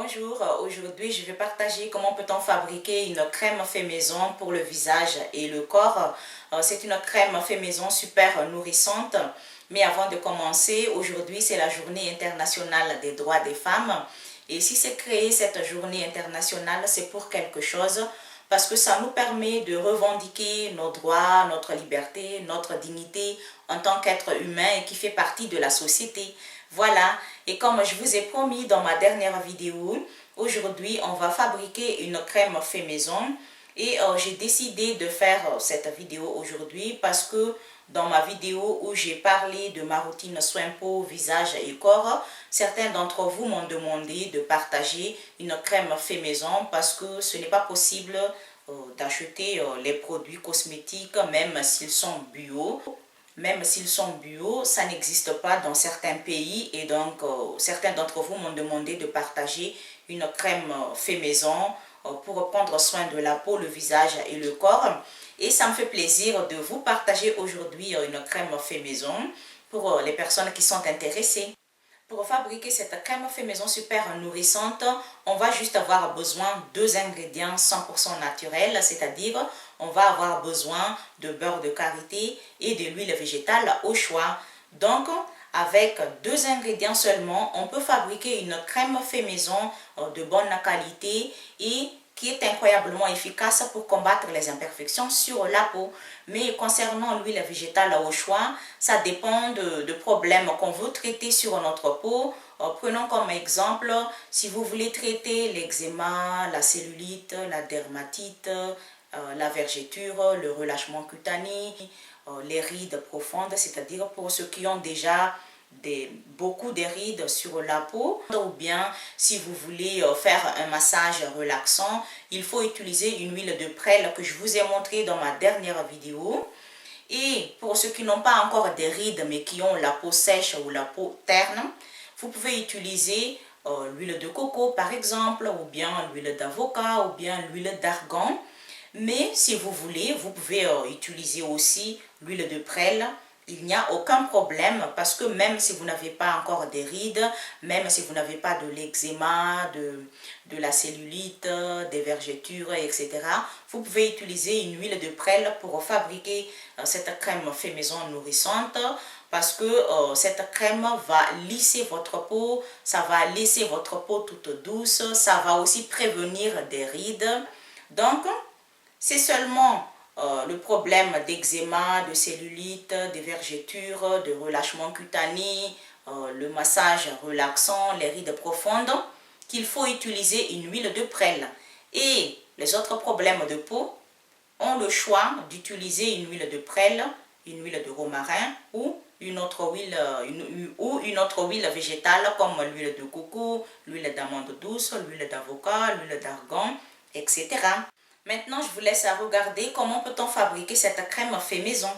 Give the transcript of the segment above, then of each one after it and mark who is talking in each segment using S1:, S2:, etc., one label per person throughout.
S1: Bonjour, aujourd'hui je vais partager comment peut-on fabriquer une crème fait maison pour le visage et le corps. C'est une crème fait maison super nourrissante. Mais avant de commencer, aujourd'hui c'est la journée internationale des droits des femmes. Et si c'est créé cette journée internationale, c'est pour quelque chose. Parce que ça nous permet de revendiquer nos droits, notre liberté, notre dignité en tant qu'être humain et qui fait partie de la société. Voilà, et comme je vous ai promis dans ma dernière vidéo, aujourd'hui on va fabriquer une crème fait maison. Et j'ai décidé de faire cette vidéo aujourd'hui parce que dans ma vidéo où j'ai parlé de ma routine soin peau, visage et corps, certains d'entre vous m'ont demandé de partager une crème fait maison parce que ce n'est pas possible d'acheter les produits cosmétiques même s'ils sont bio. Même s'ils sont bio, ça n'existe pas dans certains pays et donc certains d'entre vous m'ont demandé de partager une crème fait maison pour prendre soin de la peau, le visage et le corps. Et ça me fait plaisir de vous partager aujourd'hui une crème fait maison pour les personnes qui sont intéressées. Pour fabriquer cette crème fait maison super nourrissante, on va juste avoir besoin de 2 ingrédients 100% naturels, c'est-à-dire on va avoir besoin de beurre de karité et de l'huile végétale au choix. Donc, avec 2 ingrédients seulement, on peut fabriquer une crème fait maison de bonne qualité et qui est incroyablement efficace pour combattre les imperfections sur la peau. Mais concernant l'huile végétale au choix, ça dépend de problèmes qu'on veut traiter sur notre peau. Prenons comme exemple, si vous voulez traiter l'eczéma, la cellulite, la dermatite, la vergeture, le relâchement cutané, les rides profondes, c'est-à-dire pour ceux qui ont déjà beaucoup de rides sur la peau, ou bien si vous voulez faire un massage relaxant, il faut utiliser une huile de prêle que je vous ai montré dans ma dernière vidéo. Et pour ceux qui n'ont pas encore des rides mais qui ont la peau sèche ou la peau terne, vous pouvez utiliser l'huile de coco par exemple, ou bien l'huile d'avocat, ou bien l'huile d'argan. Mais si vous voulez, vous pouvez utiliser aussi l'huile de prêle. Il n'y a aucun problème parce que même si vous n'avez pas encore des rides, même si vous n'avez pas de l'eczéma, de la cellulite, des vergetures, etc., vous pouvez utiliser une huile de prêle pour fabriquer cette crème fait maison nourrissante parce que cette crème va lisser votre peau, ça va laisser votre peau toute douce, ça va aussi prévenir des rides. Donc, c'est seulement le problème d'eczéma, de cellulite, de vergetures, de relâchement cutané, le massage relaxant, les rides profondes, qu'il faut utiliser une huile de prêle. Et les autres problèmes de peau ont le choix d'utiliser une huile de prêle, une huile de romarin ou une autre huile végétale comme l'huile de coco, l'huile d'amande douce, l'huile d'avocat, l'huile d'argan, etc. Maintenant, je vous laisse à regarder comment peut-on fabriquer cette crème fait maison.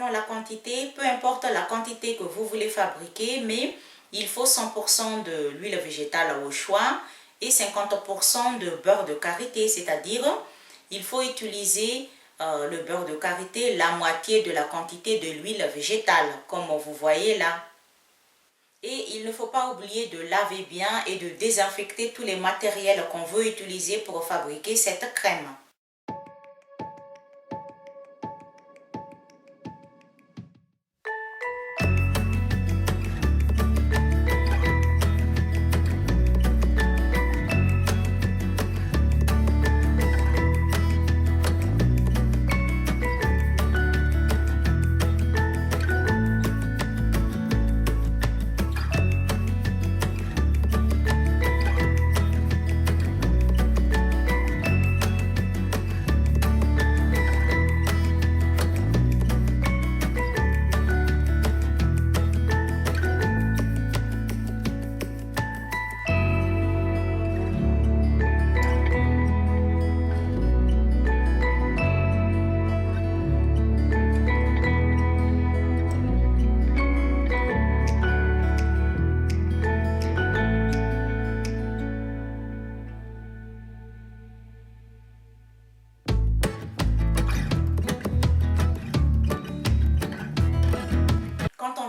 S1: Concernant la quantité, peu importe la quantité que vous voulez fabriquer, mais il faut 100% de l'huile végétale au choix et 50% de beurre de karité, c'est-à-dire il faut utiliser le beurre de karité, la moitié de la quantité de l'huile végétale, comme vous voyez là. Et il ne faut pas oublier de laver bien et de désinfecter tous les matériels qu'on veut utiliser pour fabriquer cette crème.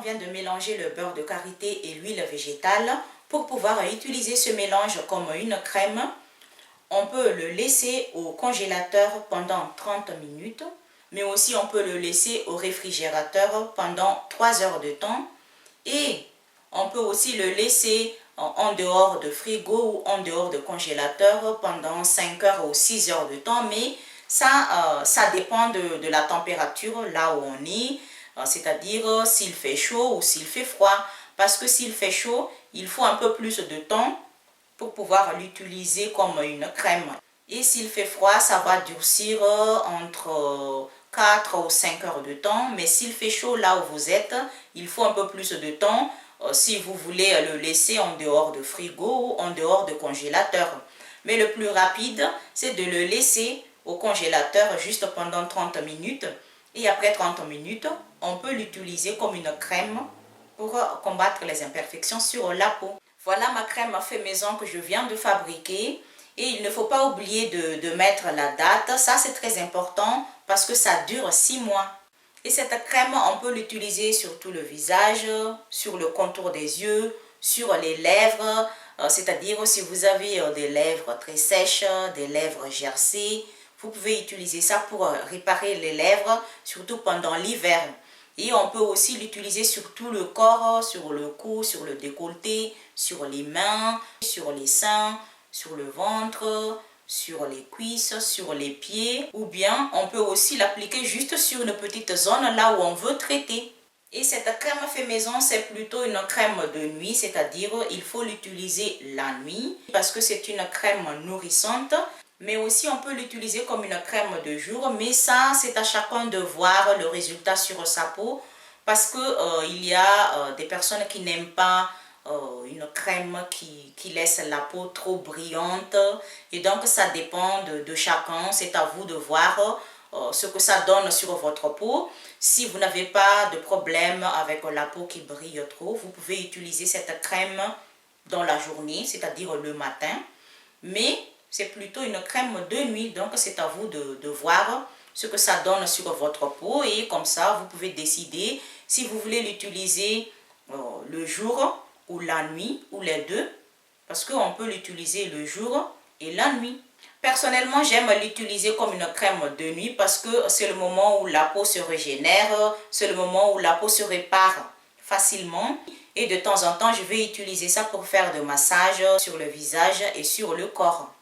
S1: De mélanger le beurre de karité et l'huile végétale, pour pouvoir utiliser ce mélange comme une crème, on peut le laisser au congélateur pendant 30 minutes, mais aussi on peut le laisser au réfrigérateur pendant 3 heures de temps, et on peut aussi le laisser en dehors de frigo ou en dehors de congélateur pendant 5 heures ou 6 heures de temps, mais ça dépend de la température là où on est. C'est-à-dire s'il fait chaud ou s'il fait froid. Parce que s'il fait chaud, il faut un peu plus de temps pour pouvoir l'utiliser comme une crème. Et s'il fait froid, ça va durcir entre 4 ou 5 heures de temps. Mais s'il fait chaud là où vous êtes, il faut un peu plus de temps si vous voulez le laisser en dehors de frigo ou en dehors de congélateur. Mais le plus rapide, c'est de le laisser au congélateur juste pendant 30 minutes. Et après 30 minutes, on peut l'utiliser comme une crème pour combattre les imperfections sur la peau. Voilà ma crème fait maison que je viens de fabriquer. Et il ne faut pas oublier de mettre la date. Ça, c'est très important parce que ça dure 6 mois. Et cette crème, on peut l'utiliser sur tout le visage, sur le contour des yeux, sur les lèvres. C'est-à-dire si vous avez des lèvres très sèches, des lèvres gercées, vous pouvez utiliser ça pour réparer les lèvres, surtout pendant l'hiver. Et on peut aussi l'utiliser sur tout le corps, sur le cou, sur le décolleté, sur les mains, sur les seins, sur le ventre, sur les cuisses, sur les pieds. Ou bien on peut aussi l'appliquer juste sur une petite zone là où on veut traiter. Et cette crème fait maison, c'est plutôt une crème de nuit, c'est-à-dire il faut l'utiliser la nuit parce que c'est une crème nourrissante. Mais aussi on peut l'utiliser comme une crème de jour, mais ça c'est à chacun de voir le résultat sur sa peau parce que il y a des personnes qui n'aiment pas une crème qui laisse la peau trop brillante, et donc ça dépend de chacun. C'est à vous de voir ce que ça donne sur votre peau. Si vous n'avez pas de problème avec la peau qui brille trop, vous pouvez utiliser cette crème dans la journée, c'est-à-dire le matin, mais c'est plutôt une crème de nuit, donc c'est à vous de voir ce que ça donne sur votre peau, et comme ça vous pouvez décider si vous voulez l'utiliser le jour ou la nuit ou les deux, parce qu'on peut l'utiliser le jour et la nuit. Personnellement, j'aime l'utiliser comme une crème de nuit parce que c'est le moment où la peau se régénère, c'est le moment où la peau se répare facilement. Et de temps en temps, je vais utiliser ça pour faire des massages sur le visage et sur le corps.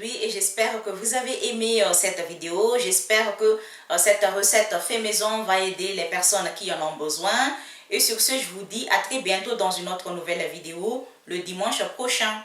S1: aujourd'hui et j'espère que vous avez aimé cette vidéo. J'espère que cette recette fait maison va aider les personnes qui en ont besoin. Et sur ce, je vous dis à très bientôt dans une autre nouvelle vidéo le dimanche prochain.